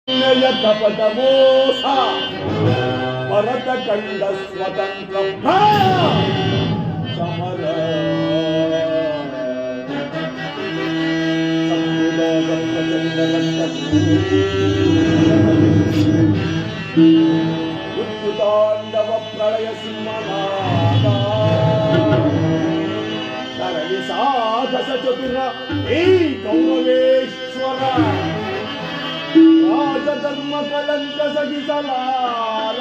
ಕಪಟ ಮೋಸ ಭರತ ಕಂಡ ಸ್ವತಂತ್ರ ಸಮರ ತಾಂಡವ ಪ್ರಳಯ ಸಿಂಹನಾದ ಕರಳಿ ಸಾಧಸ ಚತುರ ಈ ಕೌರವೇಶ್ವರ ರಾಜಧರ್ಮ ಕಲಂಕ ಸಗಿಸಲಾರ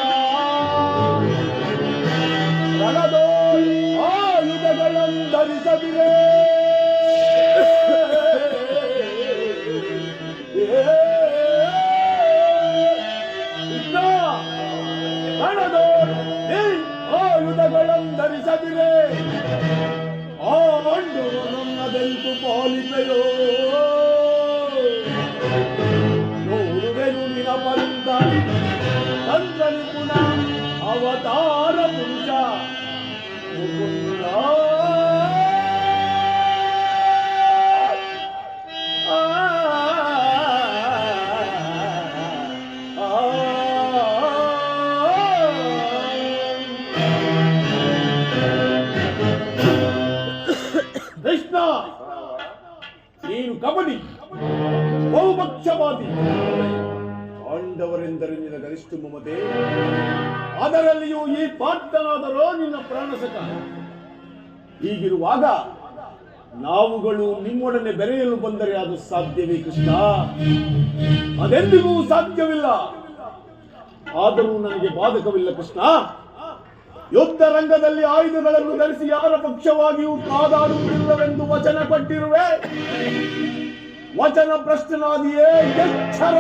ರಣದೋಳ್ ಆಯುಧಗಳನ್ನು ಧರಿಸದಿರೇ ರಣದೋಳ್ ಆಯುಧಗಳನ್ನು ಧರಿಸದಿರೇ ಆ ಮಂಡು ನನ್ನದೆಂತು ಪಾಲಿಪೆಯೋ ಪಂಥ ತಂತ್ರ ನಿಪುಣ ಅವತಾರ ಪುರುಷ ಮುಕುಂದ ಕೃಷ್ಣ, ನೀನು ಕಬಡ್ಡಿ ಬಹುಪಕ್ಷವಾದಿ. ಪಾಂಡವರೆಂದರೆ ನಿನ್ನ ಗರಿಷ್ಠ ಮಮತೆ, ಅದರಲ್ಲಿಯೂ ಈ ಪಾರ್ಥನಾದರೋ ನಿನ್ನ ಪ್ರಾಣಸಕ. ಹೀಗಿರುವಾಗ ನಾವುಗಳು ನಿಮ್ಮೊಡನೆ ಬೆರೆಯಲು ಬಂದರೆ ಅದು ಸಾಧ್ಯವೇ ಕೃಷ್ಣ? ಅದೆಂದಿಗೂ ಸಾಧ್ಯವಿಲ್ಲ. ಆದರೂ ನನಗೆ ಬಾಧಕವಿಲ್ಲ ಕೃಷ್ಣ. ಯುದ್ಧ ರಂಗದಲ್ಲಿ ಆಯುಧಗಳನ್ನು ಧರಿಸಿ ಯಾರ ಪಕ್ಷವಾಗಿಯೂ ಕಾದಾಡುವುದಿಲ್ಲವೆಂದು ವಚನ ಕೊಟ್ಟಿರುವೆ. ವಚನ ಭ್ರಷ್ಟನಾದಿಯೇ ಎಚ್ಚರ.